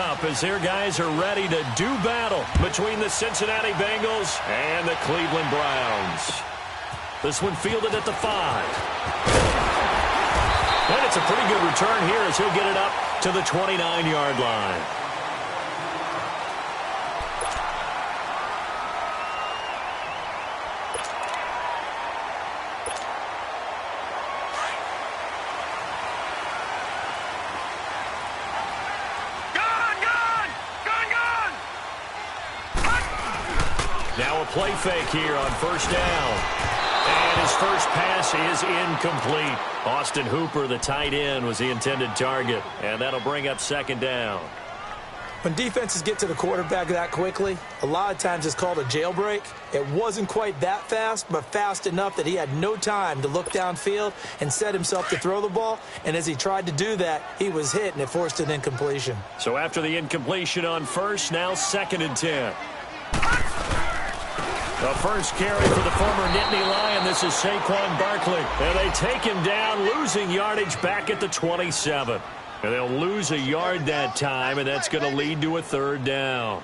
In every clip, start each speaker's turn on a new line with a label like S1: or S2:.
S1: up as their guys are ready to do battle between the Cincinnati Bengals and the Cleveland Browns. This one fielded at the 5. And it's a pretty good return here as he'll get it up to the 29-yard line. Now a play fake here on first down. And his first pass is incomplete. Austin Hooper, the tight end, was the intended target. And that'll bring up second down.
S2: When defenses get to the quarterback that quickly, a lot of times it's called a jailbreak. It wasn't quite that fast, but fast enough that he had no time to look downfield and set himself to throw the ball. And as he tried to do that, he was hit, and it forced an incompletion.
S1: So after the incompletion on first, now 2nd and 10. The first carry for the former Nittany Lion. This is Saquon Barkley. And they take him down, losing yardage back at the 27. And they'll lose a yard that time, and that's going to lead to a 3rd down.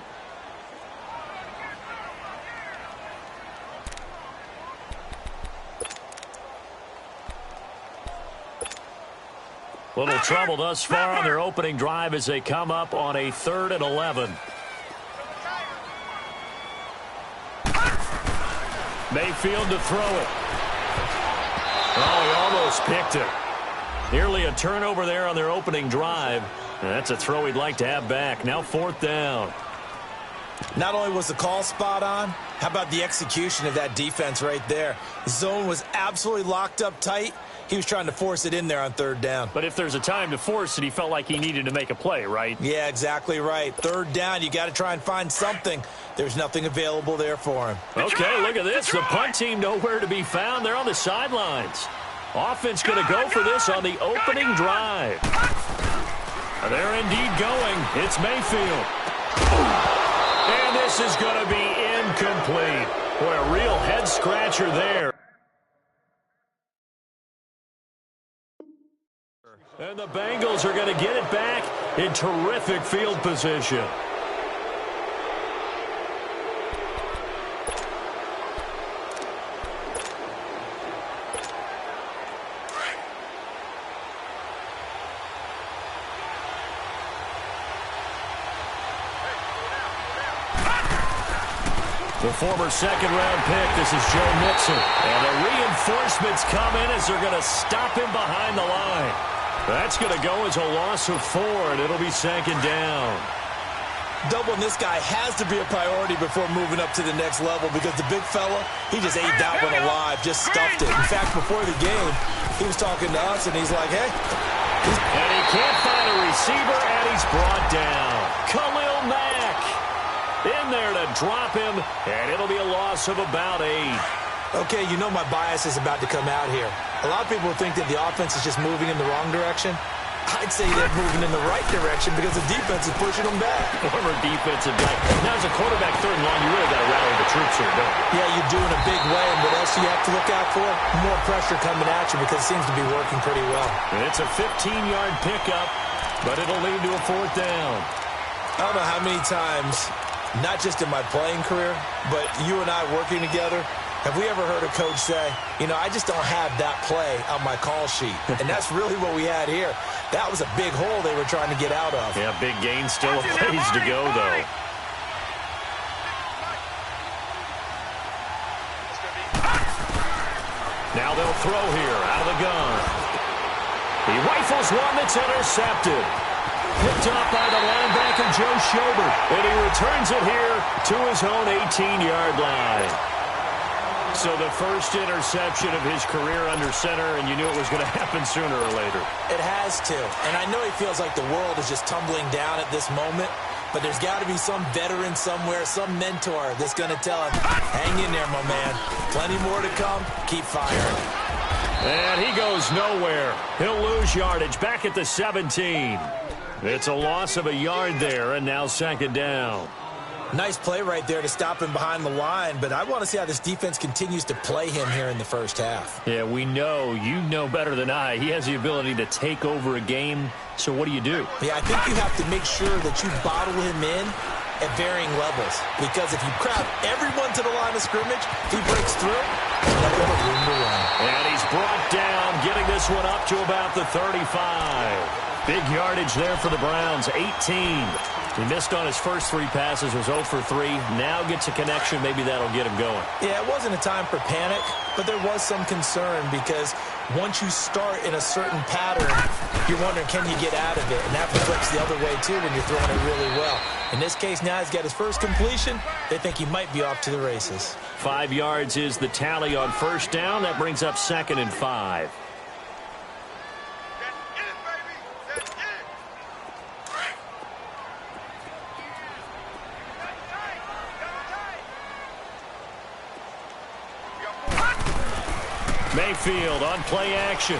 S1: Little trouble thus far on their opening drive as they come up on a 3rd and 11. Mayfield to throw it. Oh, he almost picked it. Nearly a turnover there on their opening drive. And that's a throw he'd like to have back. Now 4th down.
S2: Not only was the call spot on, how about the execution of that defense right there? The zone was absolutely locked up tight. He was trying to force it in there on 3rd down.
S1: But if there's a time to force it, he felt like he needed to make a play, right?
S2: Yeah, exactly right. 3rd down, you got to try and find something. There's nothing available there for him.
S1: Okay, look at this. The punt team nowhere to be found. They're on the sidelines. Offense going to go for this on the opening drive. They're indeed going. It's Mayfield. And this is going to be incomplete. Boy, a real head-scratcher there. And the Bengals are going to get it back in terrific field position. The former 2nd-round pick, this is Joe Mixon. And the reinforcements come in as they're going to stop him behind the line. That's going to go as a loss of 4, and it'll be 2nd down.
S2: Doubling this guy has to be a priority before moving up to the next level because the big fella, he just ate that one alive, just stuffed it. In fact, before the game, he was talking to us, and he's like, hey.
S1: And he can't find a receiver, and he's brought down. Khalil Mack in there to drop him, and it'll be a loss of about 8.
S2: Okay, you know my bias is about to come out here. A lot of people think that the offense is just moving in the wrong direction. I'd say they're moving in the right direction because the defense is pushing them back.
S1: Former defensive guy. Now, as a quarterback 3rd and long, you really got to rally the troops here, don't you?
S2: Yeah, you do in a big way. And what else do you have to look out for? More pressure coming at you because it seems to be working pretty well.
S1: And it's a 15-yard pickup, but it'll lead to a 4th down.
S2: I don't know how many times, not just in my playing career, but you and I working together, have we ever heard a coach say, you know, I just don't have that play on my call sheet? And that's really what we had here. That was a big hole they were trying to get out of.
S1: Yeah, big gain, still a ways to go, though. Now they'll throw here out of the gun. He rifles one that's intercepted. Picked off by the linebacker, Joe Schobert. And he returns it here to his own 18-yard line. So the first interception of his career under center, and you knew it was going to happen sooner or later.
S2: It has to. And I know he feels like the world is just tumbling down at this moment, but there's got to be some veteran somewhere, some mentor that's going to tell him, hang in there, my man. Plenty more to come. Keep firing.
S1: And he goes nowhere. He'll lose yardage back at the 17. It's a loss of a yard there, and now 2nd down.
S2: Nice play right there to stop him behind the line, but I want to see how this defense continues to play him here in the first half.
S1: Yeah, we know. You know better than I. He has the ability to take over a game, so what do you do?
S2: Yeah, I think you have to make sure that you bottle him in at varying levels, because if you crowd everyone to the line of scrimmage, if he breaks through, nothing but room to run.
S1: And he's brought down, getting this one up to about the 35. Big yardage there for the Browns, 18. He missed on his first 3 passes, was 0 for 3. Now gets a connection. Maybe that'll get him going.
S2: Yeah, it wasn't a time for panic, but there was some concern because once you start in a certain pattern, you're wondering, can you get out of it? And that flips the other way, too, when you're throwing it really well. In this case, now he's got his first completion. They think he might be off to the races.
S1: 5 yards is the tally on first down. That brings up 2nd and 5. Mayfield on play action.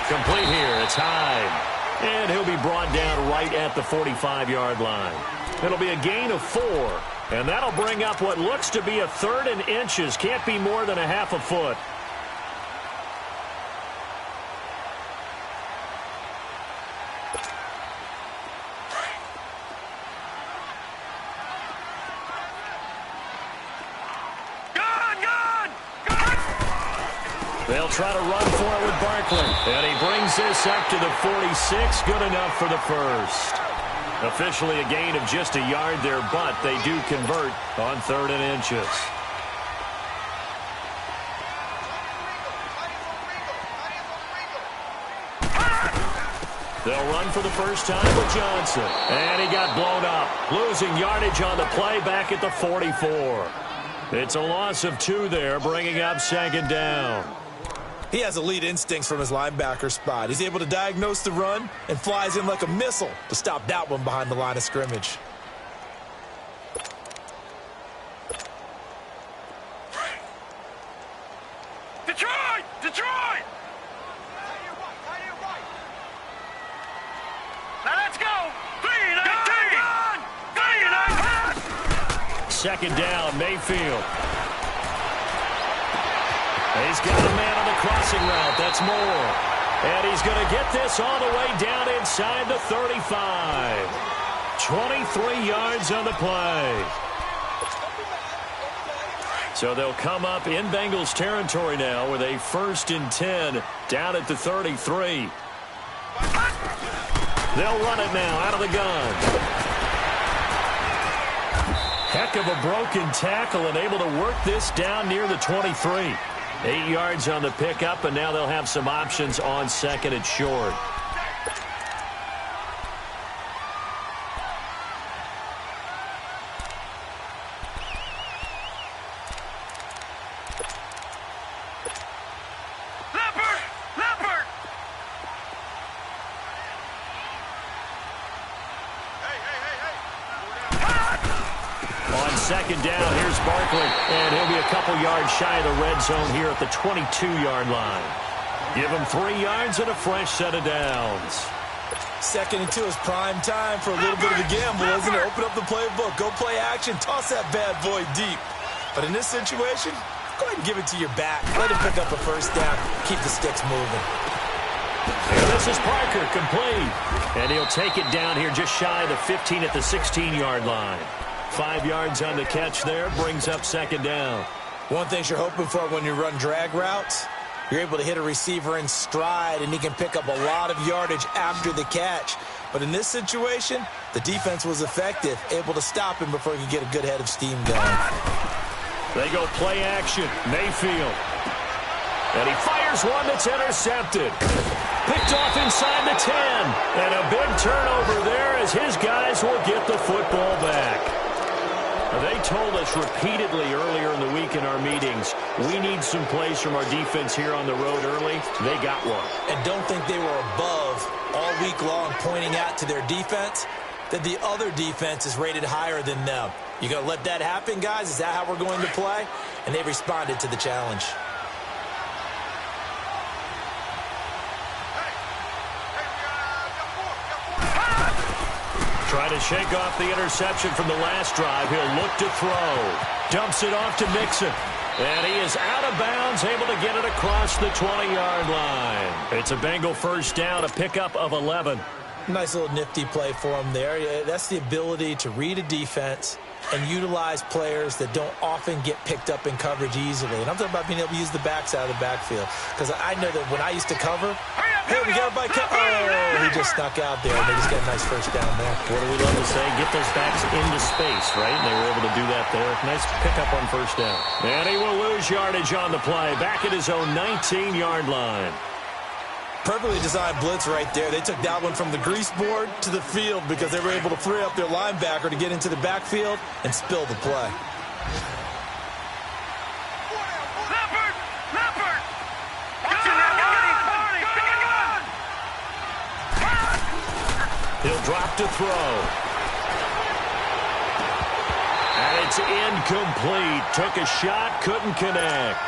S1: Complete here. It's Hyde. And he'll be brought down right at the 45-yard line. It'll be a gain of 4. And that'll bring up what looks to be a 3rd and inches. Can't be more than a half a foot. They'll try to run for it with Barkley. And he brings this up to the 46. Good enough for the first. Officially a gain of just a yard there, but they do convert on 3rd and inches. They'll run for the first time with Johnson. And he got blown up. Losing yardage on the play back at the 44. It's a loss of 2 there, bringing up 2nd down.
S2: He has elite instincts from his linebacker spot. He's able to diagnose the run and flies in like a missile to stop that one behind the line of scrimmage.
S3: Detroit! Detroit! Now let's go! 3-19!
S1: 2nd down, Mayfield. He's got a man on the crossing route. That's Moore. And he's going to get this all the way down inside the 35. 23 yards on the play. So they'll come up in Bengals territory now with a 1st and 10 down at the 33. They'll run it now out of the gun. Heck of a broken tackle and able to work this down near the 23. 8 yards on the pickup, and now they'll have some options on 2nd and short.
S3: Leopard!
S1: On 2nd down, here's Barkley, and he'll be a couple yards shy of the red zone here at the 22-yard line. Give him 3 yards and a fresh set of downs.
S2: 2nd and 2 is prime time for a little bit of a gamble, isn't it? Open up the playbook, go play action, toss that bad boy deep. But in this situation, go ahead and give it to your back. Let him pick up a first down, keep the sticks moving.
S1: And this is Parker, complete. And he'll take it down here just shy of the 15 at the 16-yard line. 5 yards on the catch there, brings up 2nd down.
S2: One thing you're hoping for when you run drag routes, you're able to hit a receiver in stride, and he can pick up a lot of yardage after the catch. But in this situation, the defense was effective, able to stop him before he could get a good head of steam going.
S1: They go play action, Mayfield. And he fires one that's intercepted. Picked off inside the 10. And a big turnover there as his guys will get the football back. They told us repeatedly earlier in the week in our meetings, we need some plays from our defense here on the road early. They got one.
S2: And don't think they were above all week long pointing out to their defense that the other defense is rated higher than them. You going to let that happen, guys? Is that how we're going to play? And they responded to the challenge.
S1: Trying to shake off the interception from the last drive. He'll look to throw. Dumps it off to Mixon. And he is out of bounds, able to get it across the 20-yard line. It's a Bengal first down, a pickup of 11.
S2: Nice little nifty play for him there. That's the ability to read a defense and utilize players that don't often get picked up in coverage easily. And I'm talking about being able to use the backs out of the backfield. Because I know that when I used to cover, hey, we got by he just snuck out there, and they just got a nice first down there.
S1: What do we love to say? Get those backs into space, right? And they were able to do that there. Nice pickup on first down. And he will lose yardage on the play. Back at his own 19-yard line.
S2: Perfectly designed blitz right there. They took that one from the grease board to the field because they were able to free up their linebacker to get into the backfield and spill the play.
S3: Leopard! Leopard!
S1: He'll drop to throw. And it's incomplete. Took a shot, couldn't connect.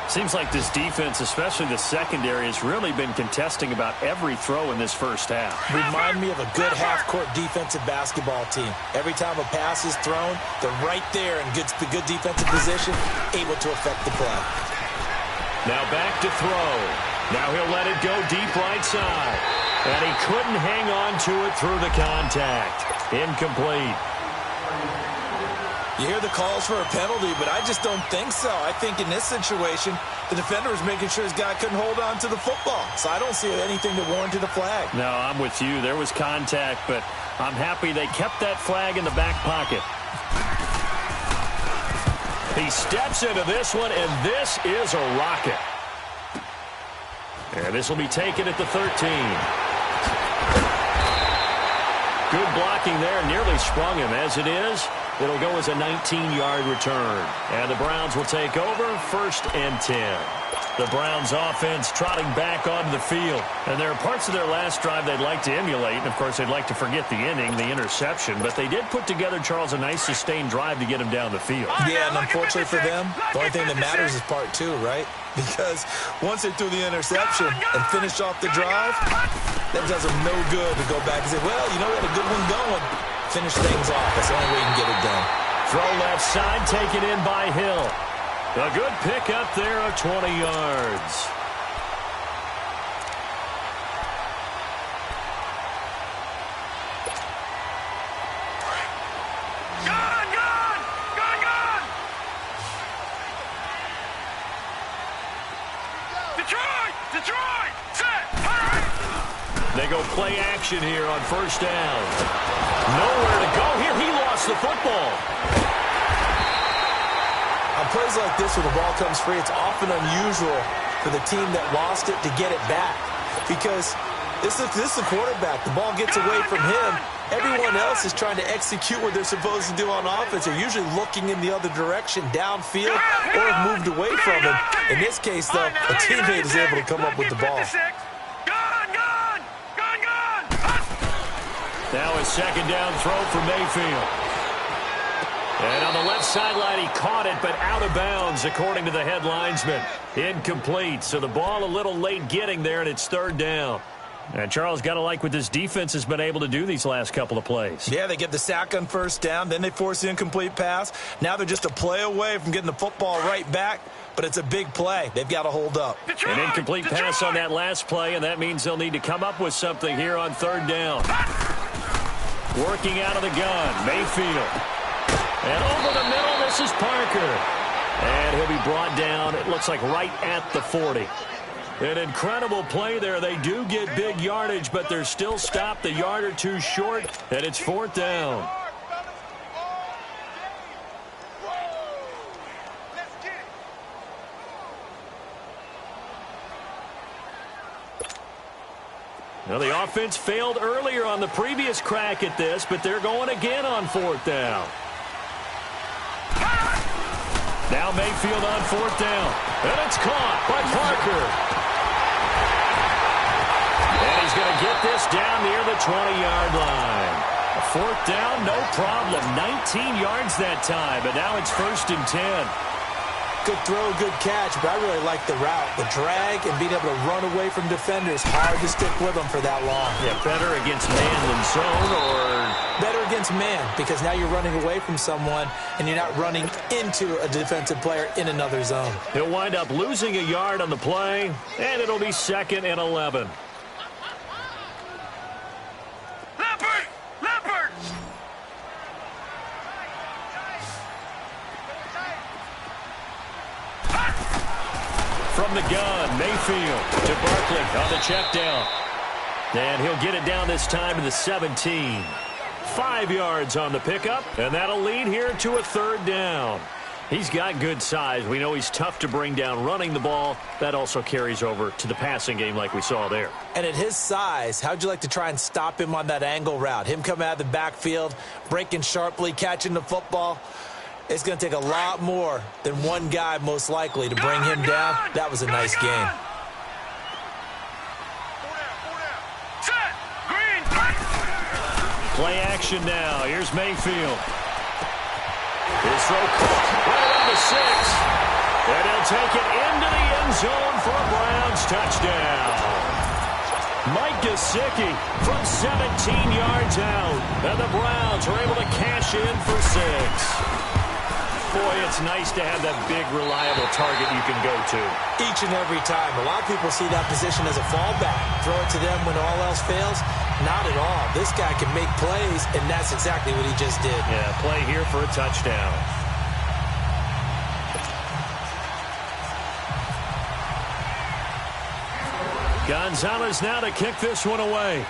S1: Seems like this defense, especially the secondary, has really been contesting about every throw in this first half.
S2: Remind me of a good half-court defensive basketball team. Every time a pass is thrown, they're right there in the good defensive position, able to affect the play.
S1: Now back to throw. Now he'll let it go deep right side. And he couldn't hang on to it through the contact. Incomplete.
S2: You hear the calls for a penalty, but I just don't think so. I think in this situation, the defender was making sure his guy couldn't hold on to the football. So I don't see anything that warranted a flag.
S1: No, I'm with you. There was contact, but I'm happy they kept that flag in the back pocket. He steps into this one, and this is a rocket. And this will be taken at the 13. Good blocking there. Nearly sprung him. As it is, it'll go as a 19-yard return. And the Browns will take over, 1st and 10. The Browns offense trotting back onto the field. And there are parts of their last drive they'd like to emulate. And, of course, they'd like to forget the ending, the interception. But they did put together, Charles, a nice sustained drive to get him down the field.
S2: Yeah, and unfortunately for them, the only thing that matters is part 2, right? Because once they threw the interception and finished off the drive, that does them no good to go back and say, well, you know, we had a good one going. Finish things off. That's the only way you can get it done.
S1: Throw left side, taken in by Hill. A good pick up there of 20 yards.
S3: Gone! Detroit! Set!
S1: They go play action here on first down. Nowhere to go here. He lost the football.
S2: On plays like this where the ball comes free, it's often unusual for the team that lost it to get it back. Because this is the quarterback. The ball gets away from him. Everyone else is trying to execute what they're supposed to do on offense. They're usually looking in the other direction, downfield, or have moved away from him. In this case, though, a teammate is able to come up with the ball.
S3: Gone!
S1: Now a second down throw for Mayfield. And on the left sideline, he caught it, but out of bounds, according to the head linesman. Incomplete, so the ball a little late getting there, and it's 3rd down. And Charles, got to like what this defense has been able to do these last couple of plays.
S2: Yeah, they get the sack on first down, then they force the incomplete pass. Now they're just a play away from getting the football right back, but it's a big play. They've got to hold up.
S1: An incomplete pass on that last play, and that means they'll need to come up with something here on 3rd down. Working out of the gun, Mayfield. And over the middle, this is Parker. And he'll be brought down, it looks like right at the 40. An incredible play there. They do get big yardage, but they're still stopped a yard or two short, and it's 4th down. Now, the offense failed earlier on the previous crack at this, but they're going again on 4th down. Now Mayfield on 4th down. And it's caught by Parker. And he's going to get this down near the 20-yard line. A 4th down, no problem. 19 yards that time, but now it's 1st and 10.
S2: Good throw, good catch, but I really like the route. The drag and being able to run away from defenders. Hard to stick with them for that long.
S1: Yeah, better against man than zone, or...
S2: against man because now you're running away from someone and you're not running into a defensive player in another zone.
S1: He'll wind up losing a yard on the play, and it'll be 2nd and 11. From the gun, Mayfield to Barkley on the check down. And he'll get it down this time to the 17. 5 yards on the pickup, and that'll lead here to a 3rd down. He's got good size. We know he's tough to bring down running the ball. That also carries over to the passing game like we saw there.
S2: And at his size, how'd you like to try and stop him on that angle route? Him coming out of the backfield, breaking sharply, catching the football. It's going to take a lot more than one guy most likely to bring him down. That was a nice game.
S1: Play action now. Here's Mayfield. His throw caught right around the 6. And he'll take it into the end zone for a Browns touchdown. Mike Gesicki from 17 yards out. And the Browns are able to cash in for 6. Boy, it's nice to have that big, reliable target you can go to.
S2: Each and every time. A lot of people see that position as a fallback. Throw it to them when all else fails. Not at all. This guy can make plays, and that's exactly what he just did.
S1: Yeah, play here for a touchdown. Gonzalez now to kick this one away.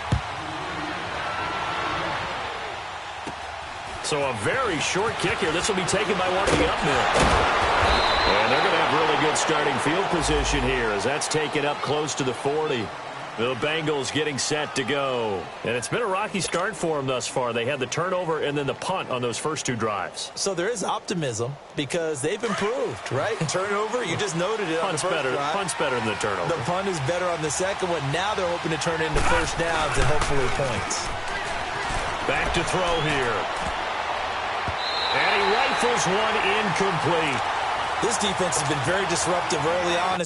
S1: So a very short kick here. This will be taken by one of the up men. And they're going to have really good starting field position here as that's taken up close to the 40. The Bengals getting set to go. And it's been a rocky start for them thus far. They had the turnover and then the punt on those first 2 drives.
S2: So there is optimism because they've improved, right? Turnover, you just noted it on the first drive.
S1: Punt's better than the turnover.
S2: The punt is better on the second one. Now they're hoping to turn into first downs and hopefully points.
S1: Back to throw here. And he rifles one incomplete.
S2: This defense has been very disruptive early on.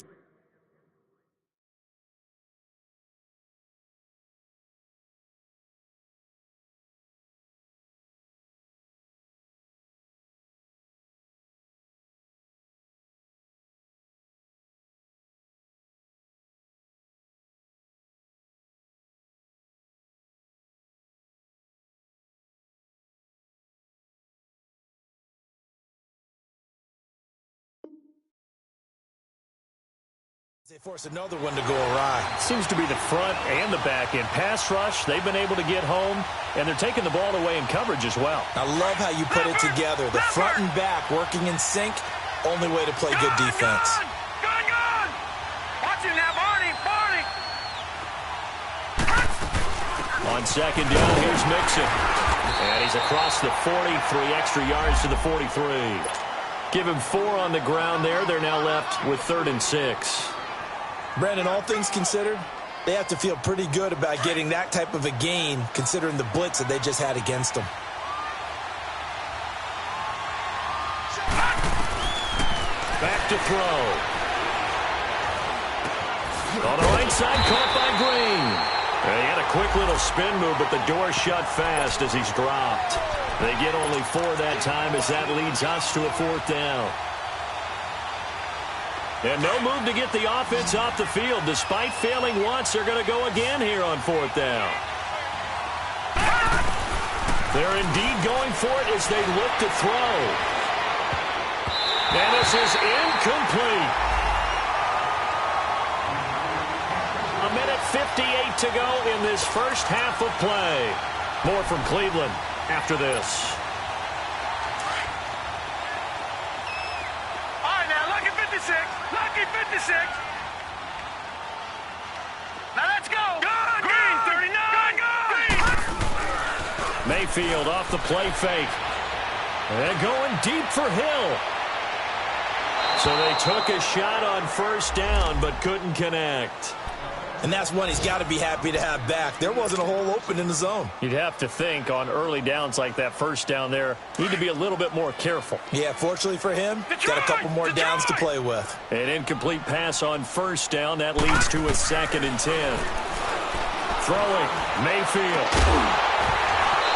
S2: They force another one to go awry.
S1: Seems to be the front and the back end. Pass rush, they've been able to get home, and they're taking the ball away in coverage as well.
S2: I love how you put it together. The front and back working in sync, only way to play good defense.
S3: Gun! Watch him now, Barney!
S1: On second down, here's Mixon. And he's across the 40, 3 extra yards to the 43. Give him 4 on the ground there. They're now left with 3rd and 6.
S2: Brandon, all things considered, they have to feel pretty good about getting that type of a gain considering the blitz that they just had against them.
S1: Back to throw. On the right side, caught by Green. And he had a quick little spin move, but the door shut fast as he's dropped. They get only 4 that time as that leads us to a 4th down. And no move to get the offense off the field. Despite failing once, they're going to go again here on 4th down. They're indeed going for it as they look to throw. And this is incomplete. 1:58 to go in this first half of play. More from Cleveland after this.
S3: All right, now, lucky 56. Lucky 56. Now, let's go. Green, 39. Green.
S1: Mayfield off the play fake. And going deep for Hill. So they took a shot on first down, but couldn't connect.
S2: And that's one he's got to be happy to have back. There wasn't a hole open in the zone.
S1: You'd have to think on early downs like that first down there, need to be a little bit more careful.
S2: Yeah, fortunately for him, got a couple more downs to play with.
S1: An incomplete pass on first down. That leads to a 2nd and 10. Throwing, Mayfield.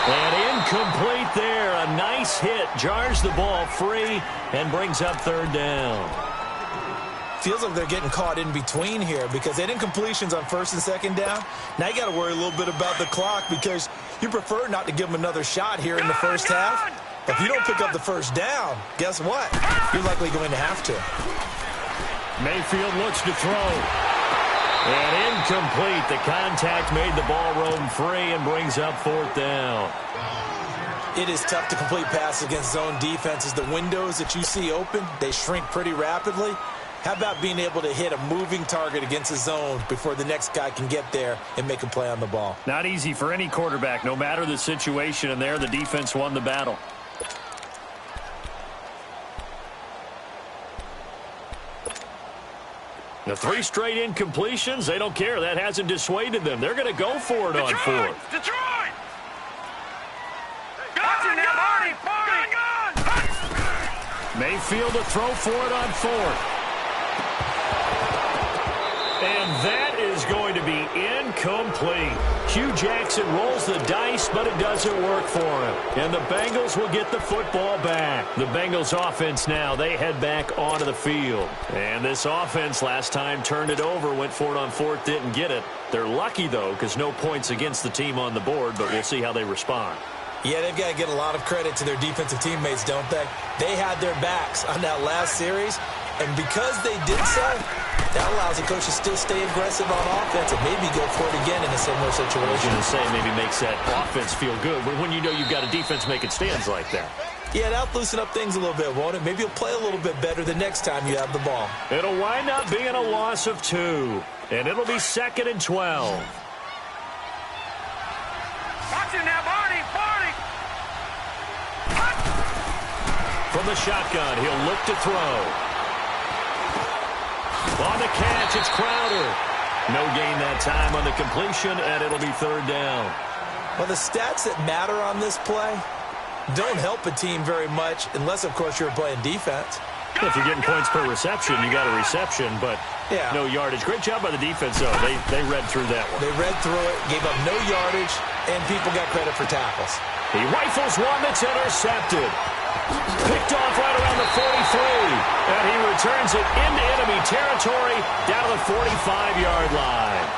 S1: And Incomplete there. A nice hit. Jars the ball free and brings up third down.
S2: Feels like they're getting caught in between here because they had incompletions on first and second down. Now you got to worry a little bit about the clock because you prefer not to give them another shot here in the first half. But if you don't pick up the first down, guess what? You're likely going to have to.
S1: Mayfield looks to throw. And incomplete. The contact made the ball roam free and brings up fourth down.
S2: It is tough to complete passes against zone defenses. The windows that you see open, they shrink pretty rapidly. How about being able to hit a moving target against a zone before the next guy can get there and make a play on the ball?
S1: Not easy for any quarterback, no matter the situation, and there the defense won the battle. The 3 straight incompletions, they don't care. That hasn't dissuaded them. They're going to go for it on fourth.
S3: Detroit! Got now, Marty!
S1: Mayfield to throw for it on fourth. And that is going to be incomplete. Hugh Jackson rolls the dice, but it doesn't work for him. And the Bengals will get the football back. The Bengals offense now, they head back onto the field. And this offense last time turned it over, went for it on fourth, didn't get it. They're lucky, though, because no points against the team on the board, but we'll see how they respond.
S2: Yeah, they've got to get a lot of credit to their defensive teammates, don't they? They had their backs on that last series, and because they did so, that allows the coach to still stay aggressive on offense and maybe go for it again in a similar situation.
S1: I was going to say maybe makes that offense feel good when you know you've got a defense making stands like that.
S2: Yeah, that'll loosen up things a little bit, won't it? Maybe you'll play a little bit better the next time you have the ball.
S1: It'll wind up being a loss of 2, and it'll be 2nd and 12.
S3: Watch it now, Barney!
S1: From the shotgun, he'll look to throw. On the catch, it's Crowder. No gain that time on the completion, and it'll be third down.
S2: Well, the stats that matter on this play don't help a team very much unless, of course, you're playing defense.
S1: If you're getting points per reception, you got a reception, but no yardage. Great job by the defense, though. They read through that one.
S2: They read through it, gave up no yardage, and people got credit for tackles.
S1: He rifles one that's intercepted. Picked off right around the 43, and he returns it into enemy territory down to the 45-yard line.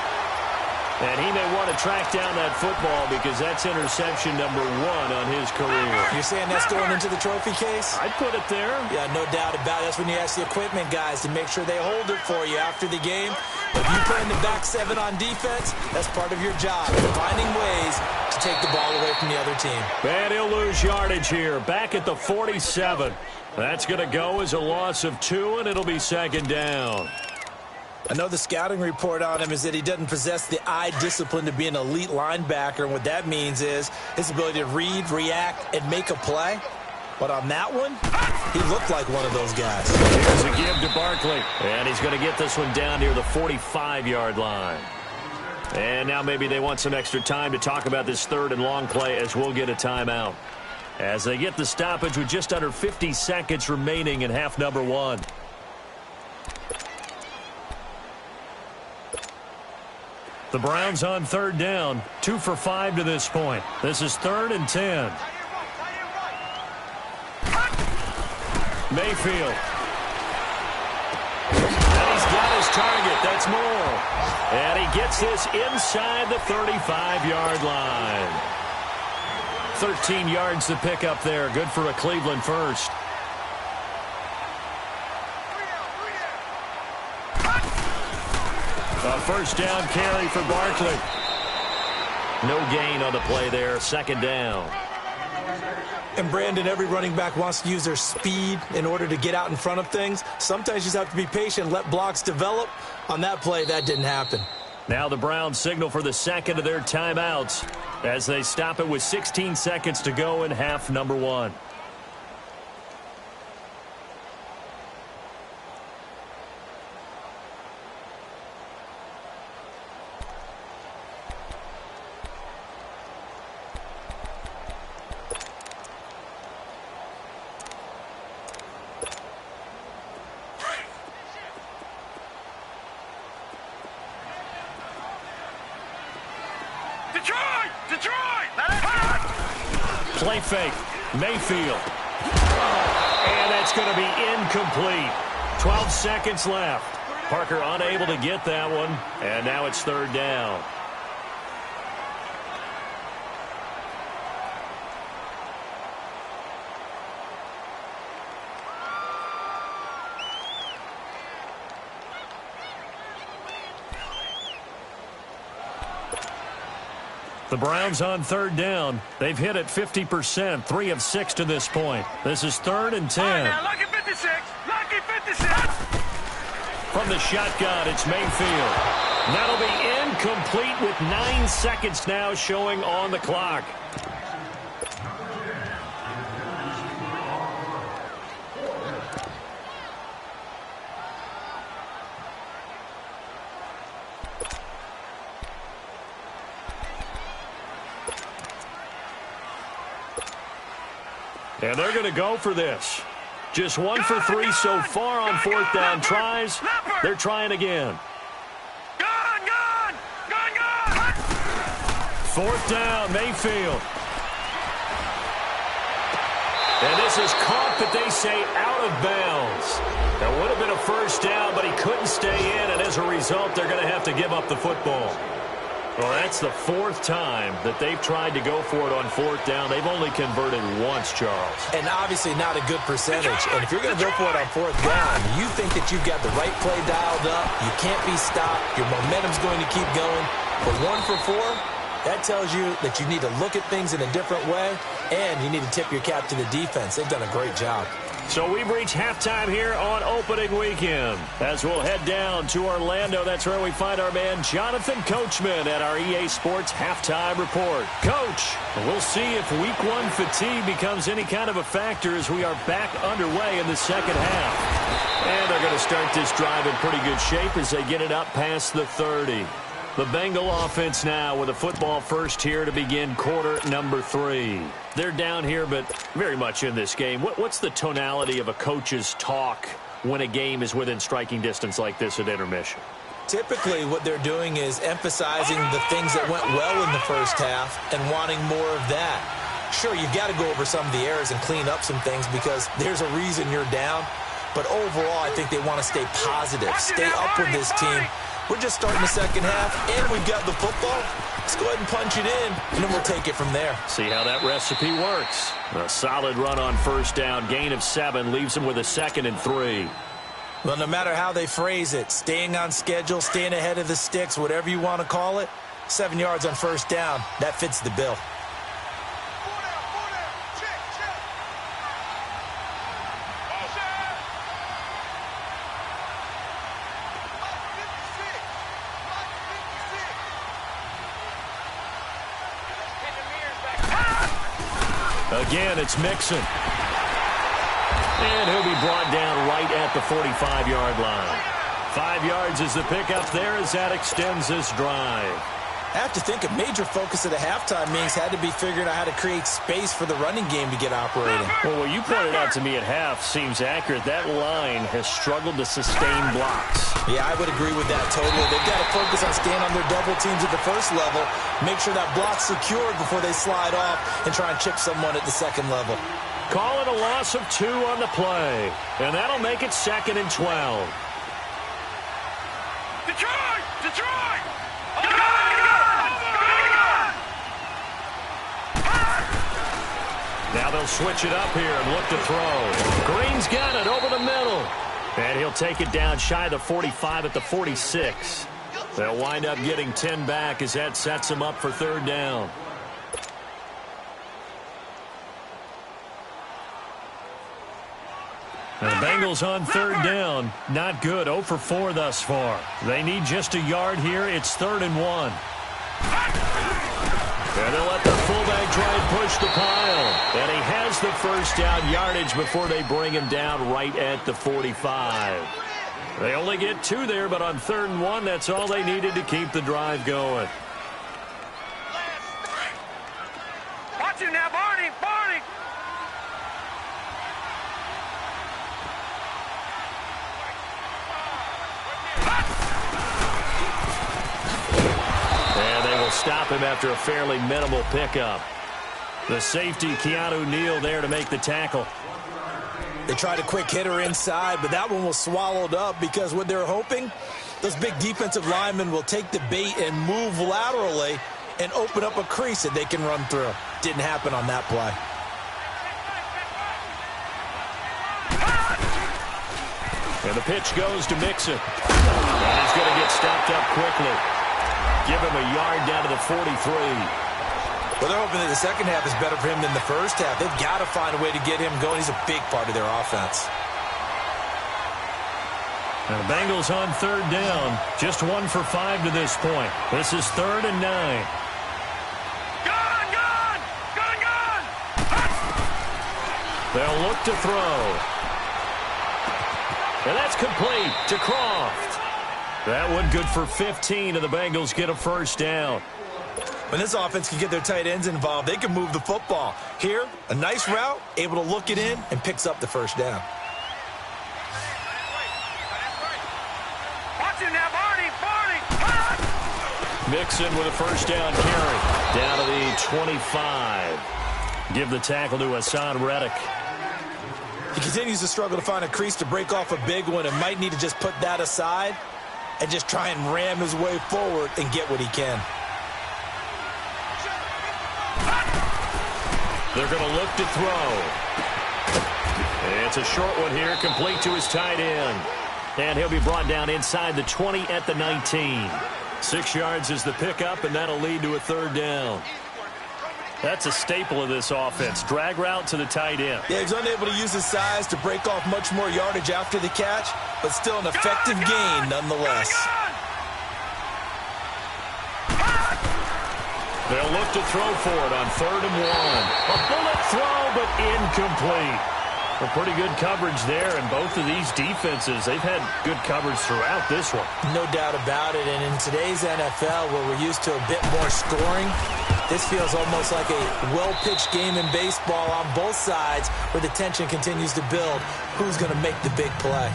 S1: And he may want to track down that football because that's interception number 1 on his career.
S2: You're saying that's going into the trophy case?
S1: I'd put it there.
S2: Yeah, no doubt about it. That's when you ask the equipment guys to make sure they hold it for you after the game. If you play in the back 7 on defense, that's part of your job, finding ways to take the ball away from the other team.
S1: And he'll lose yardage here, back at the 47. That's going to go as a loss of 2, and it'll be 2nd down.
S2: I know the scouting report on him is that he doesn't possess the eye discipline to be an elite linebacker, and what that means is his ability to read, react, and make a play. But on that one, he looked like one of those guys.
S1: Here's a give to Barkley, and he's going to get this one down near the 45-yard line. And now maybe they want some extra time to talk about this 3rd and long play as we'll get a timeout. As they get the stoppage with just under 50 seconds remaining in half number 1. The Browns on 3rd down, 2 for 5 to this point. This is 3rd and 10. Mayfield. And he's got his target. That's Moore. And he gets this inside the 35-yard line. 13 yards to pick up there. Good for a Cleveland first. A first down carry for Barkley. No gain on the play there. 2nd down.
S2: And, Brandon, every running back wants to use their speed in order to get out in front of things. Sometimes you just have to be patient, let blocks develop. On that play, that didn't happen.
S1: Now the Browns signal for the 2nd of their timeouts as they stop it with 16 seconds to go in half number 1. Play fake. Mayfield. And that's going to be incomplete. 12 seconds left. Parker unable to get that one. And now it's third down. The Browns on third down. They've hit it 50%, 3 of 6 to this point. This is 3rd and 10.
S3: All right, now, lucky 56. Lucky 56.
S1: From the shotgun, it's Mayfield. That'll be incomplete with 9 seconds now showing on the clock. And they're going to go for this. Just 1 for 3 so far on 4th down tries. They're trying again.
S3: Gone!
S1: 4th down, Mayfield. And this is caught, but they say out of bounds. That would have been a first down, but he couldn't stay in, and as a result, they're going to have to give up the football. Well, that's the 4th time that they've tried to go for it on 4th down. They've only converted once, Charles.
S2: And obviously not a good percentage. And if you're going to go for it on 4th down, you think that you've got the right play dialed up. You can't be stopped. Your momentum's going to keep going. But 1 for 4, that tells you that you need to look at things in a different way, and you need to tip your cap to the defense. They've done a great job.
S1: So we've reached halftime here on opening weekend. As we'll head down to Orlando, that's where we find our man Jonathan Coachman at our EA Sports Halftime Report. Coach, we'll see if Week 1 fatigue becomes any kind of a factor as we are back underway in the second half. And they're going to start this drive in pretty good shape as they get it up past the 30. The Bengal offense now with a football first here to begin quarter number 3. They're down here, but very much in this game. What's the tonality of a coach's talk when a game is within striking distance like this at intermission?
S2: Typically, what they're doing is emphasizing the things that went well in the first half and wanting more of that. Sure, you've got to go over some of the errors and clean up some things because there's a reason you're down. But overall, I think they want to stay positive, stay up with this team. We're just starting the second half, and we've got the football. Let's go ahead and punch it in, and then we'll take it from there.
S1: See how that recipe works. A solid run on first down. Gain of 7 leaves them with a 2nd and 3.
S2: Well, no matter how they phrase it, staying on schedule, staying ahead of the sticks, whatever you want to call it, 7 yards on first down, that fits the bill.
S1: Again, it's Mixon. And he'll be brought down right at the 45-yard line. 5 yards is the pickup there as that extends this drive.
S2: I have to think a major focus of the halftime meetings had to be figuring out how to create space for the running game to get operating.
S1: Well, what you pointed out to me at half seems accurate. That line has struggled to sustain blocks.
S2: Yeah, I would agree with that totally. They've got to focus on staying on their double teams at the first level, make sure that block's secured before they slide off and try and chip someone at the second level.
S1: Call it a loss of 2 on the play, and that'll make it 2nd and 12.
S3: Detroit! Detroit!
S1: Now they'll switch it up here and look to throw. Green's got it over the middle. And he'll take it down shy of the 45 at the 46. They'll wind up getting 10 back as that sets him up for 3rd down. And the Bengals on 3rd down. Not good. 0 for 4 thus far. They need just a yard here. It's 3rd and 1. And they'll let the fullback try and push the pile. And he has the first down yardage before they bring him down right at the 45. They only get 2 there, but on 3rd and 1, that's all they needed to keep the drive going.
S3: Watch him now, Barney! Barney!
S1: And they will stop him after a fairly minimal pickup. The safety, Keanu Neal, there to make the tackle.
S2: They tried a quick hitter inside, but that one was swallowed up because what they're hoping, those big defensive linemen will take the bait and move laterally and open up a crease that they can run through. Didn't happen on that play.
S1: And the pitch goes to Mixon. And he's going to get stopped up quickly. Give him a yard down to the 43.
S2: Well, they're hoping that the second half is better for him than the first half. They've got to find a way to get him going. He's a big part of their offense.
S1: Now the Bengals on third down. Just 1 for 5 to this point. This is 3rd and 9.
S3: Gun!
S1: They'll look to throw. And that's complete to Croft. That one good for 15, and the Bengals get a first down.
S2: When this offense can get their tight ends involved, they can move the football. Here, a nice route, able to look it in, and picks up the first down.
S3: Watch it now, Barney!
S1: Mixon with a first down carry. Down to the 25. Give the tackle to Hassan Reddick.
S2: He continues to struggle to find a crease to break off a big one and might need to just put that aside and just try and ram his way forward and get what he can.
S1: They're going to look to throw. It's a short one here, complete to his tight end. And he'll be brought down inside the 20 at the 19. 6 yards is the pickup, and that'll lead to a third down. That's a staple of this offense. Drag route to the tight end.
S2: Yeah, he's unable to use his size to break off much more yardage after the catch, but still an effective gain nonetheless.
S1: They'll look to throw for it on 3rd and 1. A bullet throw, but incomplete. A pretty good coverage there, and both of these defenses, they've had good coverage throughout this one.
S2: No doubt about it, and in today's NFL, where we're used to a bit more scoring, this feels almost like a well-pitched game in baseball on both sides where the tension continues to build. Who's going to make the big play?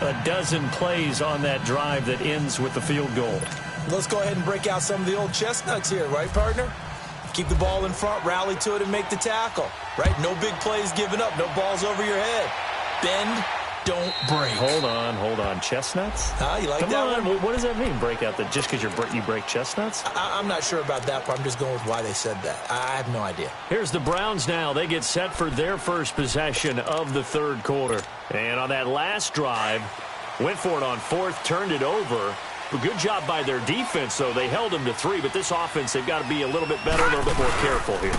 S1: A dozen plays on that drive that ends with the field goal.
S2: Let's go ahead and break out some of the old chestnuts here, right, partner? Keep the ball in front, rally to it, and make the tackle, right? No big plays given up, no balls over your head. Bend, don't break.
S1: Hold on. Chestnuts?
S2: You like
S1: Come
S2: that
S1: on.
S2: one?
S1: What does that mean, break out? That just because you break chestnuts?
S2: I'm not sure about that part. I'm just going with why they said that. I have no idea.
S1: Here's the Browns now. They get set for their first possession of the third quarter. And on that last drive, went for it on 4th, turned it over. A good job by their defense, though. They held them to 3, but this offense, they've got to be a little bit better, a little bit more careful here.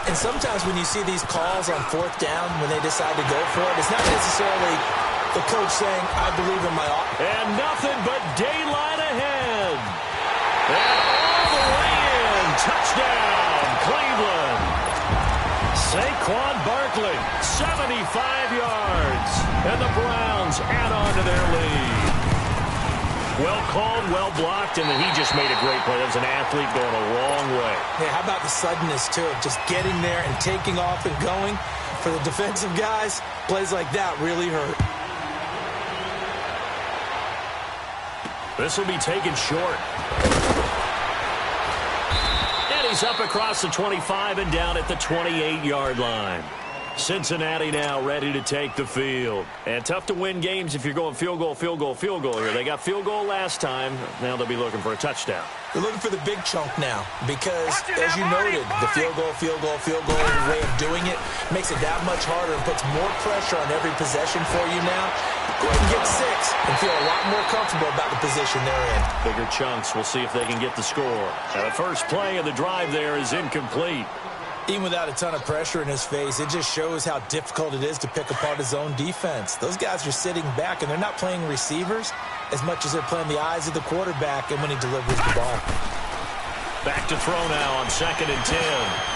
S2: And sometimes when you see these calls on 4th down, when they decide to go for it, it's not necessarily the coach saying, I believe in my offense.
S1: And nothing but daylight ahead. And all the way in. Touchdown, Cleveland. Saquon Barkley, 75 yards. And the Browns add on to their lead. Well called, well blocked, and then he just made a great play. That was an athlete going a long way.
S2: Yeah, how about the suddenness, too, of just getting there and taking off and going? For the defensive guys, plays like that really hurt.
S1: This will be taken short. And he's up across the 25 and down at the 28-yard line. Cincinnati now ready to take the field. And tough to win games if you're going field goal here. They got field goal last time. Now they'll be looking for a touchdown.
S2: They're looking for the big chunk now because, as you noted, the field goal way of doing it makes it that much harder and puts more pressure on every possession for you now. Go ahead and get 6 and feel a lot more comfortable about the position they're in.
S1: Bigger chunks. We'll see if they can get the score. Now the first play of the drive there is incomplete.
S2: Even without a ton of pressure in his face, it just shows how difficult it is to pick apart his own defense. Those guys are sitting back, and they're not playing receivers as much as they're playing the eyes of the quarterback and when he delivers the ball.
S1: Back to throw now on 2nd and 10.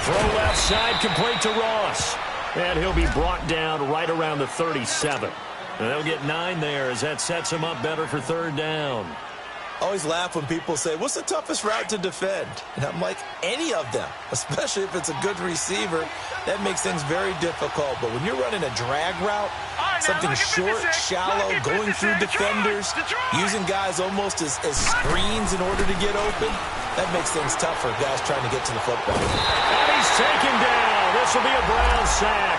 S1: Throw left side, complete to Ross. And he'll be brought down right around the 37. And they'll get 9 there as that sets him up better for 3rd down.
S2: I always laugh when people say, what's the toughest route to defend? And I'm like, any of them, especially if it's a good receiver. That makes things very difficult. But when you're running a drag route, something short, shallow, going through defenders, using guys almost as screens in order to get open, that makes things tough for guys trying to get to the football.
S1: And he's taken down. this will be a Brown sack.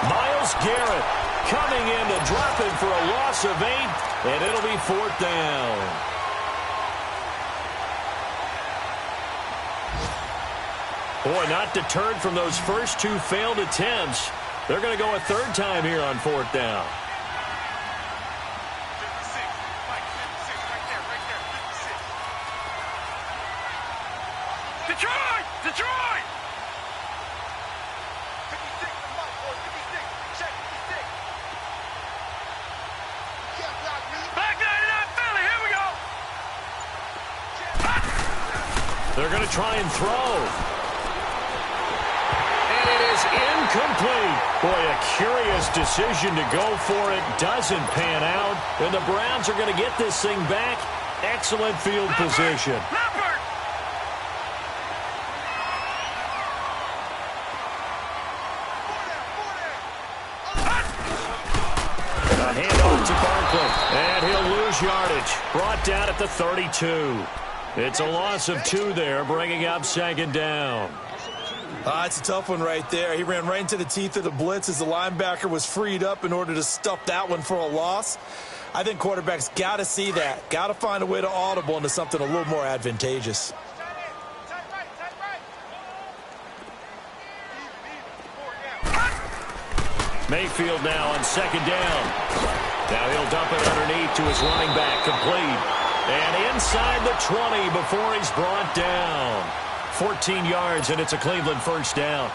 S1: Myles Garrett coming in to drop him for a loss of 8, and it'll be 4th down. Boy, not deterred from those first 2 failed attempts. They're going to go a 3rd time here on 4th down.
S3: Detroit! Detroit! Back 99 Philly, here we go!
S1: They're going to try and throw. And it is incomplete. Boy, a curious decision to go for it. Doesn't pan out. And the Browns are going to get this thing back. Excellent field position.
S3: Leopard!
S1: A handoff to Barkley. And he'll lose yardage. Brought down at the 32. It's a loss of 2 there, bringing up 2nd down.
S2: It's a tough one right there. He ran right into the teeth of the blitz as the linebacker was freed up in order to stuff that one for a loss. I think quarterbacks got to see that. Got to find a way to audible into something a little more advantageous.
S1: Mayfield now on 2nd down. Now he'll dump it underneath to his running back, complete. And inside the 20 before he's brought down. 14 yards, and it's a Cleveland 1st down.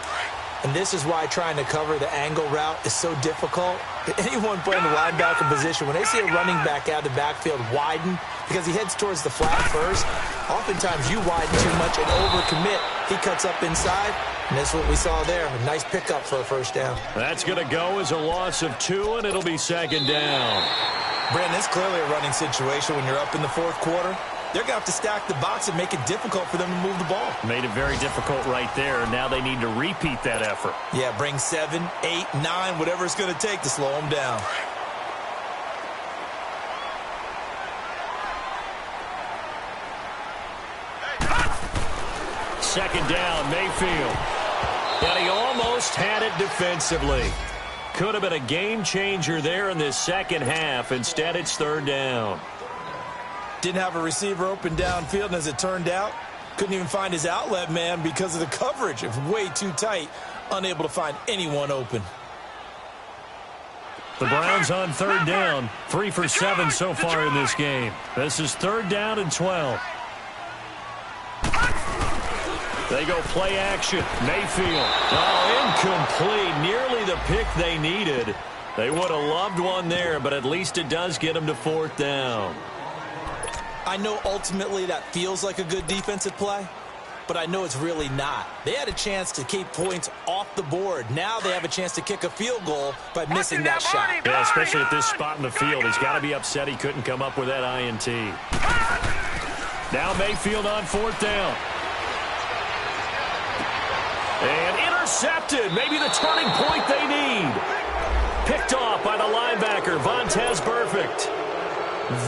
S2: And this is why trying to cover the angle route is so difficult. Anyone playing the linebacker position, when they see a running back out of the backfield widen, because he heads towards the flat first, oftentimes you widen too much and overcommit. He cuts up inside, and that's what we saw there. A nice pickup for a 1st down.
S1: That's going to go as a loss of 2, and it'll be 2nd down.
S2: Brandon, it's clearly a running situation when you're up in the 4th quarter. They're going to have to stack the box and make it difficult for them to move the ball.
S1: Made it very difficult right there. Now they need to repeat that effort.
S2: Yeah, bring 7, 8, 9, whatever it's going to take to slow them down.
S1: Second down, Mayfield. And he almost had it defensively. Could have been a game changer there in this second half. Instead, it's 3rd down.
S2: Didn't have a receiver open downfield, and as it turned out, couldn't even find his outlet man because of the coverage. It was way too tight, unable to find anyone open.
S1: The Browns on 3rd down, 3 for 7 so far in this game. This is 3rd down and 12. They go play action. Mayfield. Oh, incomplete. Nearly the pick they needed. They would have loved one there, but at least it does get them to 4th down.
S2: I know ultimately that feels like a good defensive play, but I know it's really not. They had a chance to keep points off the board. Now they have a chance to kick a field goal by missing that shot.
S1: Yeah, especially at this spot in the field. He's got to be upset he couldn't come up with that INT. Now Mayfield on 4th down. And intercepted. Maybe the turning point they need. Picked off by the linebacker, Vontaze Burfict.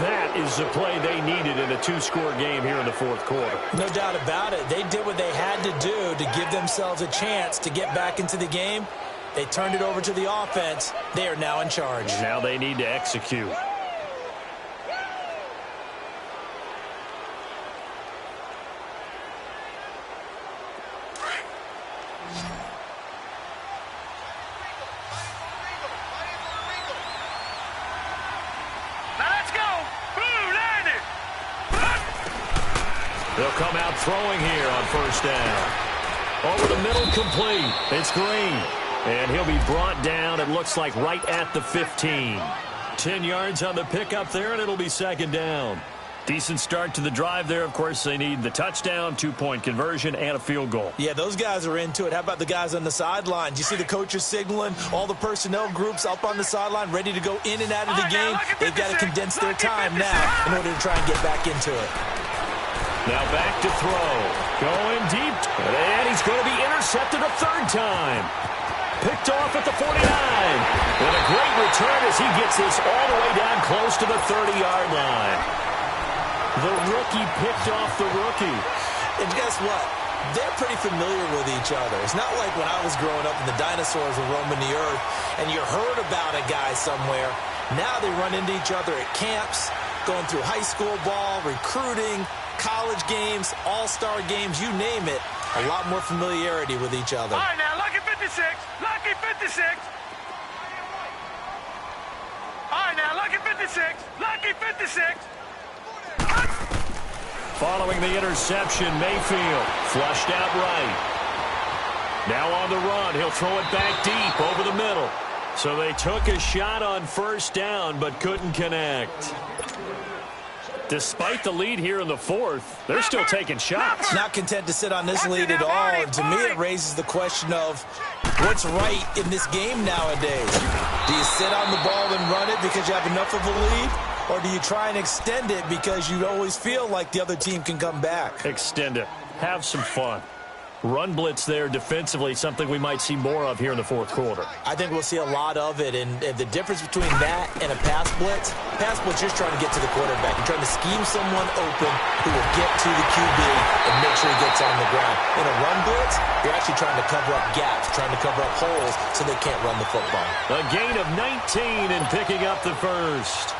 S1: That is the play they needed in a 2-score game here in the 4th quarter.
S2: No doubt about it. They did what they had to do to give themselves a chance to get back into the game. They turned it over to the offense. They are now in charge.
S1: Now they need to execute. They'll come out throwing here on 1st down. Over the middle, complete. It's Green. And he'll be brought down, it looks like, right at the 15. 10 yards on the pickup there, and it'll be 2nd down. Decent start to the drive there. Of course, they need the touchdown, 2-point conversion, and a field goal.
S2: Yeah, those guys are into it. How about the guys on the sidelines? You see the coaches signaling, all the personnel groups up on the sideline ready to go in and out of the game. They've got to condense their time now in order to try and get back into it.
S1: Now back to throw. Going deep. And he's going to be intercepted a 3rd time. Picked off at the 49. And a great return as he gets this all the way down close to the 30-yard line. The rookie picked off the rookie.
S2: And guess what? they're pretty familiar with each other. It's not like when I was growing up and the dinosaurs were roaming the earth and you heard about a guy somewhere. Now they run into each other at camps, going through high school ball, recruiting, college games, all-star games, you name it. A lot more familiarity with each other.
S3: All right, now, lucky 56. Lucky 56. All right, now, lucky 56. Lucky 56.
S1: Following the interception, Mayfield flushed out right. Now on the run, he'll throw it back deep over the middle. So they took a shot on first down, but couldn't connect. Despite the lead here in the fourth, they're still taking shots.
S2: Not content to sit on this lead at all. And to me, it raises the question of what's right in this game nowadays. Do you sit on the ball and run it because you have enough of a lead? Or do you try and extend it because you always feel like the other team can come back?
S1: Extend it. Have some fun. Run blitz there defensively, something we might see more of here in the fourth quarter.
S2: I think we'll see a lot of it, and the difference between that and a pass blitz, you're trying to get to the quarterback. You're trying to scheme someone open who will get to the QB and make sure he gets on the ground. In a run blitz, you're actually trying to cover up gaps, trying to cover up holes so they can't run the football.
S1: A gain of 19 and picking up the first.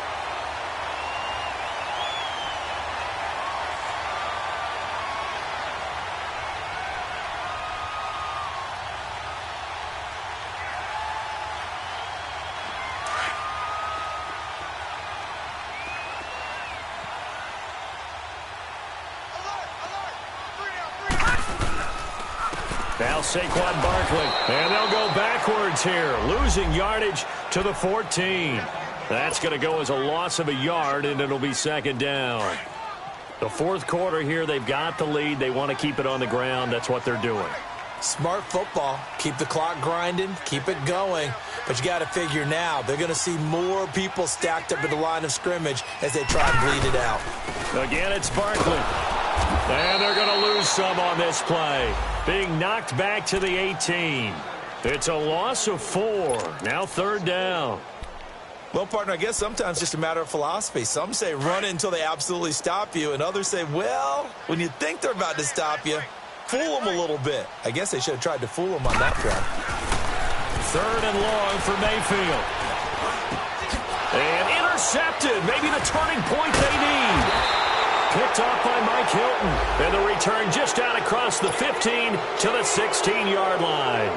S1: Now Saquon Barkley, and they'll go backwards here, losing yardage to the 14. That's going to go as a loss of a yard, and it'll be second down. The fourth quarter here, they've got the lead. They want to keep it on the ground. That's what they're doing.
S2: Smart football. Keep the clock grinding, keep it going. But you got to figure now, they're going to see more people stacked up at the line of scrimmage as they try and bleed it out.
S1: Again, it's Barkley. And they're going to lose some on this play. Being knocked back to the 18. It's a loss of 4. Now third down.
S2: Well, partner, I guess sometimes it's just a matter of philosophy. Some say run it until they absolutely stop you, and others say, well, when you think they're about to stop you, fool them a little bit. I guess they should have tried to fool them on that front.
S1: Third and long for Mayfield. And intercepted. Maybe the turning point they need. Picked off by Mike Hilton. And the return just out across the 15 to the 16-yard line.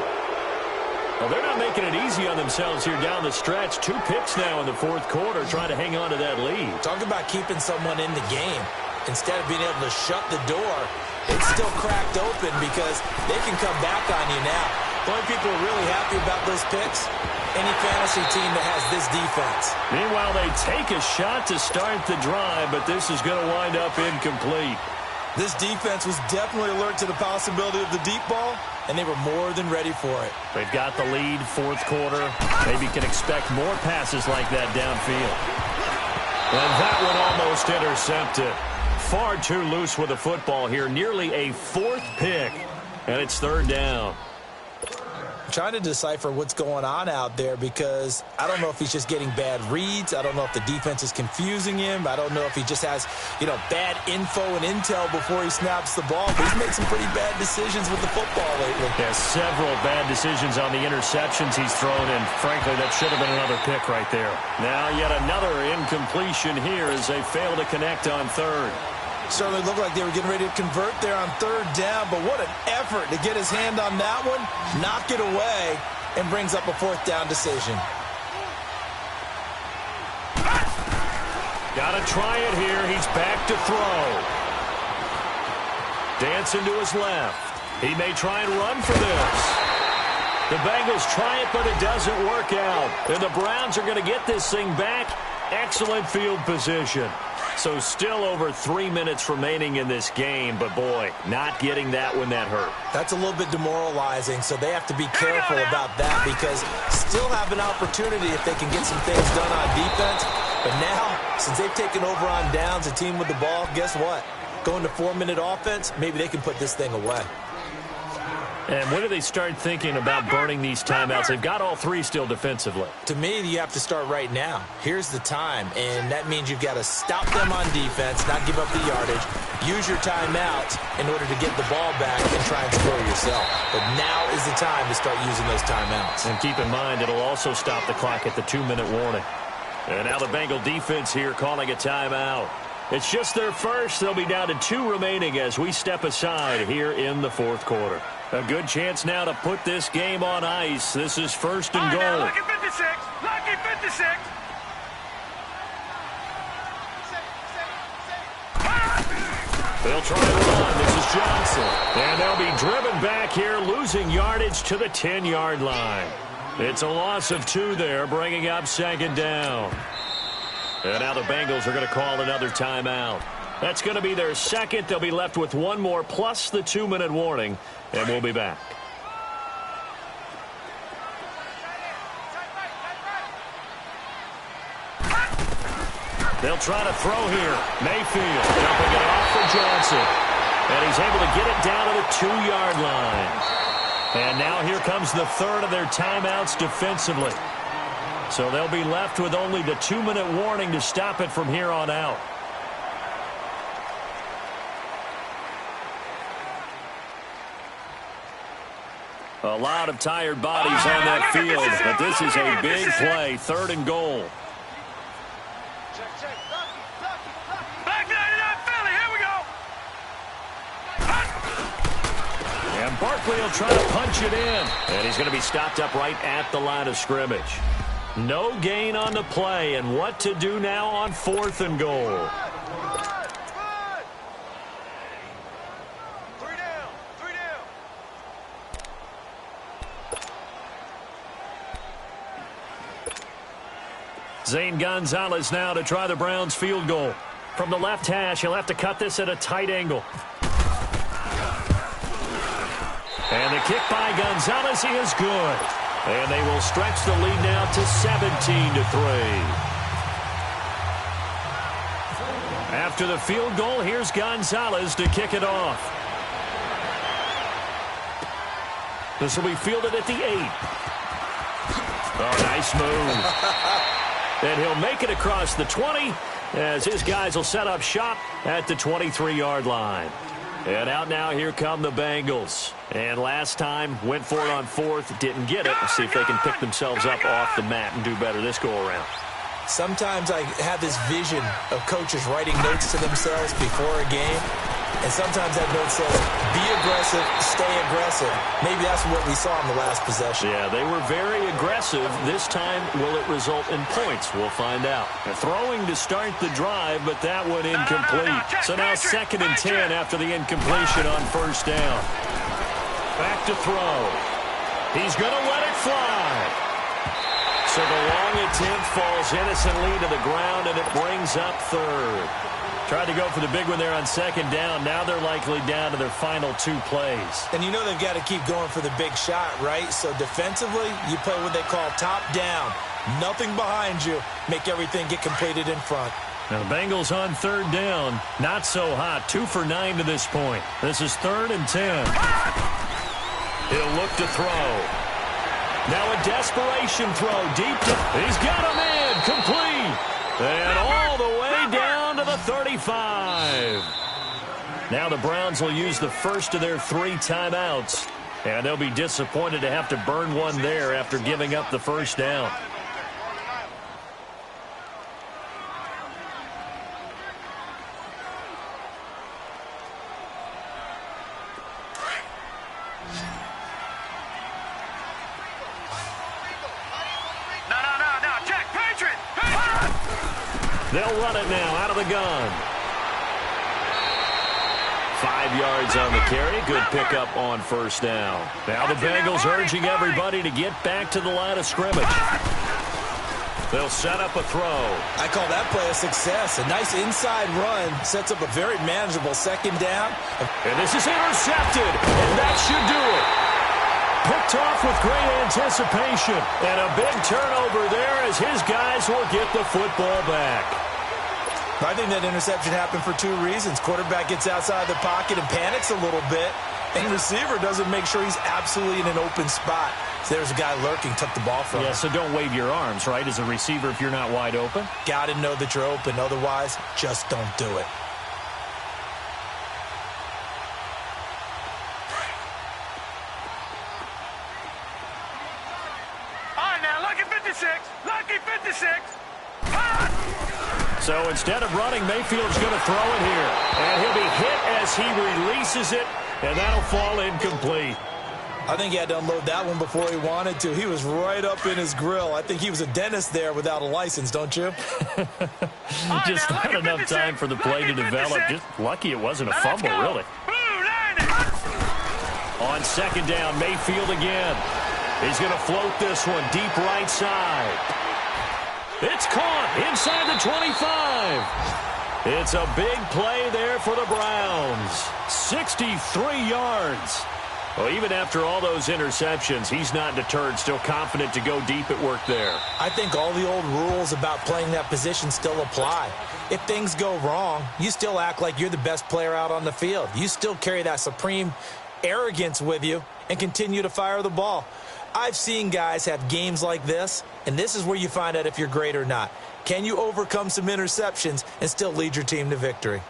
S1: Well, they're not making it easy on themselves here down the stretch. 2 picks now in the fourth quarter trying to hang on to that lead.
S2: Talk about keeping someone in the game. Instead of being able to shut the door, it's still cracked open because they can come back on you now. The only people who are really happy about those picks, any fantasy team that has this defense.
S1: Meanwhile, they take a shot to start the drive, but this is going to wind up incomplete.
S2: This defense was definitely alert to the possibility of the deep ball, and they were more than ready for it.
S1: They've got the lead, fourth quarter. Maybe can expect more passes like that downfield. And that one almost intercepted. Far too loose with the football here. Nearly a 4th pick, and it's third down.
S2: I'm trying to decipher what's going on out there because I don't know if he's just getting bad reads. I don't know if the defense is confusing him. I don't know if he just has, bad info and intel before he snaps the ball. But he's made some pretty bad decisions with the football lately.
S1: Yeah, several bad decisions on the interceptions he's thrown, and frankly, that should have been another pick right there. Now yet another incompletion here as they fail to connect on third.
S2: Certainly looked like they were getting ready to convert there on third down, but what an effort to get his hand on that one, knock it away, and brings up a 4th down decision.
S1: Got to try it here. He's back to throw. Dancing to his left. He may try and run for this. The Bengals try it, but it doesn't work out. And the Browns are going to get this thing back. Excellent field position. So still over 3 minutes remaining in this game, but boy, not getting that when that hurt.
S2: That's a little bit demoralizing, so they have to be careful about that because still have an opportunity if they can get some things done on defense. But now, since they've taken over on downs, a team with the ball, guess what? Going to 4-minute offense, maybe they can put this thing away.
S1: And when do they start thinking about burning these timeouts? They've got all 3 still defensively.
S2: To me, you have to start right now. Here's the time, and that means you've got to stop them on defense, not give up the yardage, use your timeouts, in order to get the ball back and try and score yourself. But now is the time to start using those timeouts.
S1: And keep in mind, it'll also stop the clock at the 2-minute warning. And now the Bengal defense here calling a timeout. It's just their first. They'll be down to 2 remaining as we step aside here in the fourth quarter. A good chance now to put this game on ice. This is first and goal.
S3: Now, lucky 56. Lucky 56.
S1: They'll try to run. This is Johnson. And they'll be driven back here, losing yardage to the 10-yard line. It's a loss of 2 there, bringing up second down. And now the Bengals are going to call another timeout. That's going to be their second. They'll be left with 1 more plus the 2-minute warning, and we'll be back. They'll try to throw here. Mayfield jumping it off for Johnson. And he's able to get it down to the 2-yard line. And now here comes the third of their timeouts defensively. So they'll be left with only the 2-minute warning to stop it from here on out. A lot of tired bodies on that field, but this is a big play, 3rd and goal. And Barkley will try to punch it in. And he's going to be stopped up right at the line of scrimmage. No gain on the play, and what to do now on 4th and goal. Zane Gonzalez now to try the Browns field goal. From the left hash, he'll have to cut this at a tight angle. And the kick by Gonzalez is good. And they will stretch the lead now to 17-3. After the field goal, here's Gonzalez to kick it off. This will be fielded at the 8. Oh, nice move. And he'll make it across the 20 as his guys will set up shop at the 23-yard line. And out now, here come the Bengals. And last time, went for it on 4th, didn't get it. Let's see if they can pick themselves up off the mat and do better this go-around.
S2: Sometimes I have this vision of coaches writing notes to themselves before a game. And sometimes that note says, be aggressive, stay aggressive. Maybe that's what we saw in the last possession.
S1: Yeah, they were very aggressive. This time, will it result in points? We'll find out. Throwing to start the drive, but that one incomplete. So now 2nd and 10 after the incompletion on 1st down. Back to throw. He's going to let it fly. So the long attempt falls innocently to the ground, and it brings up 3rd. Tried to go for the big one there on 2nd down. Now they're likely down to their final 2 plays.
S2: And you know they've got to keep going for the big shot, right? So defensively, you play what they call top down. Nothing behind you. Make everything get completed in front.
S1: Now the Bengals on 3rd down. Not so hot. 2 for 9 to this point. This is 3rd and 10. He'll look to throw. Now a desperation throw deep. He's got him in. Complete. And all the way down to the 35. Now the Browns will use the first of their 3 timeouts. And they'll be disappointed to have to burn one there after giving up the 1st down. They'll run it now out of the gun. 5 yards on the carry. Good pickup on 1st down. Now the Bengals urging everybody to get back to the line of scrimmage. They'll set up a throw.
S2: I call that play a success. A nice inside run sets up a very manageable 2nd down.
S1: And this is intercepted, and that should do it. Picked off with great anticipation. And a big turnover there as his guys will get the football back.
S2: I think that interception happened for 2 reasons. Quarterback gets outside the pocket and panics a little bit. And receiver doesn't make sure he's absolutely in an open spot. So there's a guy lurking, took the ball from him.
S1: Yeah, so don't wave your arms, right, as a receiver if you're not wide open.
S2: Got to know that you're open. Otherwise, just don't do it.
S3: 56. Lucky 56.
S1: So instead of running, Mayfield's going to throw it here. And he'll be hit as he releases it, and that'll fall incomplete.
S2: I think he had to unload that one before he wanted to. He was right up in his grill. I think he was a dentist there without a license, don't you?
S1: Just not enough time for the play to develop. Just lucky it wasn't a fumble, really. On second down, Mayfield again. He's going to float this one deep right side. It's caught inside the 25. It's a big play there for the Browns. 63 yards. Well, even after all those interceptions, he's not deterred, still confident to go deep at work there.
S2: I think all the old rules about playing that position still apply. If things go wrong, you still act like you're the best player out on the field. You still carry that supreme arrogance with you and continue to fire the ball. I've seen guys have games like this, and this is where you find out if you're great or not. Can you overcome some interceptions and still lead your team to victory?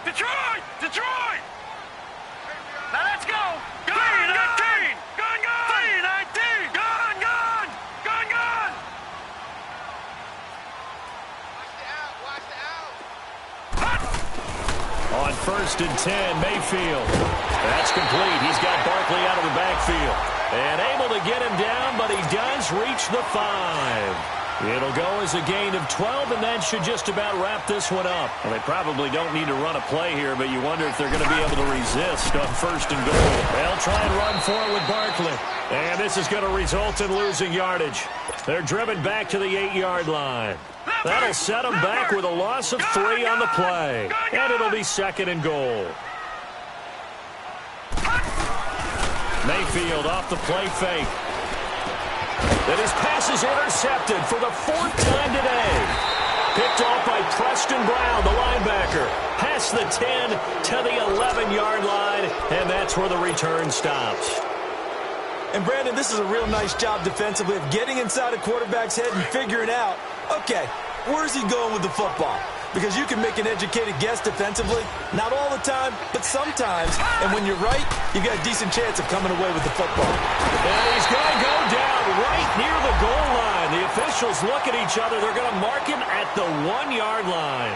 S3: Detroit! Detroit! Now let's go! Gun, gun! Gun, gun! 319! Gun, gun! Gun, gun! Watch the out!
S1: On first and 10, Mayfield. That's complete. He's got Barkley out of the backfield. And able to get him down, but he does reach the 5. It'll go as a gain of 12, and that should just about wrap this one up. Well, they probably don't need to run a play here, but you wonder if they're going to be able to resist on first and goal. They'll try and run for it with Barkley. And this is going to result in losing yardage. They're driven back to the 8-yard line. That'll set them back with a loss of 3 on the play. And it'll be second and goal. Mayfield off the play fake. That his pass is intercepted for the 4th time today. Picked off by Preston Brown, the linebacker. Past the 10 to the 11-yard line, and that's where the return stops.
S2: And, Brandon, this is a real nice job defensively of getting inside a quarterback's head and figuring out, okay, where's he going with the football? Because you can make an educated guess defensively. Not all the time, but sometimes. And when you're right, you got a decent chance of coming away with the football.
S1: And he's going to go down right near the goal line. The officials look at each other. They're going to mark him at the 1-yard line.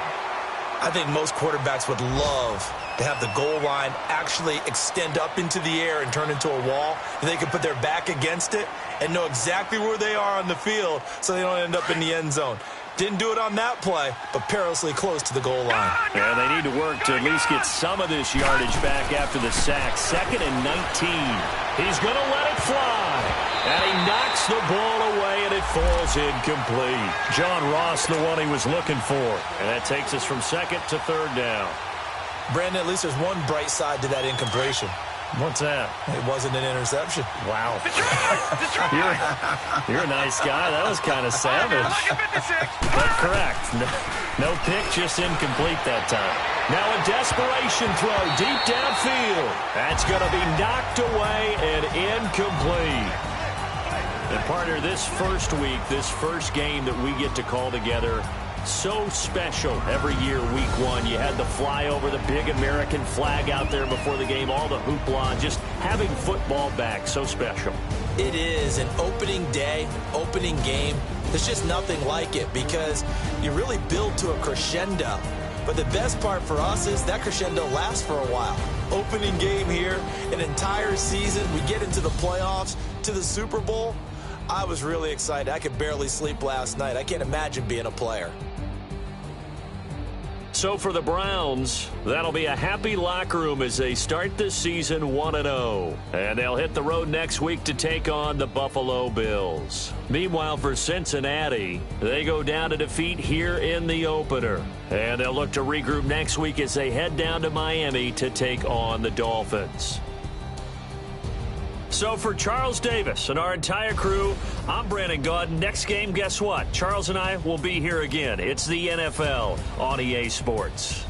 S2: I think most quarterbacks would love to have the goal line actually extend up into the air and turn into a wall. And they can put their back against it and know exactly where they are on the field so they don't end up in the end zone. Didn't do it on that play, but perilously close to the goal line.
S1: Yeah, they need to work to at least get some of this yardage back after the sack. 2nd and 19. He's going to let it fly. And he knocks the ball away, and it falls incomplete. John Ross, the one he was looking for. And that takes us from 2nd to 3rd down.
S2: Brandon, at least there's one bright side to that incompletion.
S1: What's that?
S2: It wasn't an interception.
S1: Wow. You're a nice guy. That was kind of savage. But correct. No pick, just incomplete that time. Now a desperation throw deep downfield. That's going to be knocked away and incomplete. And partner, this first week, this first game that we get to call together, so special every year, week 1. You had the flyover, the big American flag out there before the game, all the hoopla, just having football back, so special.
S2: It is an opening day, opening game. There's just nothing like it because you really build to a crescendo. But the best part for us is that crescendo lasts for a while. Opening game here, an entire season. We get into the playoffs, to the Super Bowl. I was really excited. I could barely sleep last night. I can't imagine being a player.
S1: So for the Browns, that'll be a happy locker room as they start this season 1-0. And they'll hit the road next week to take on the Buffalo Bills. Meanwhile, for Cincinnati, they go down to defeat here in the opener. And they'll look to regroup next week as they head down to Miami to take on the Dolphins. So for Charles Davis and our entire crew, I'm Brandon Gaudin. Next game, guess what? Charles and I will be here again. It's the NFL on EA Sports.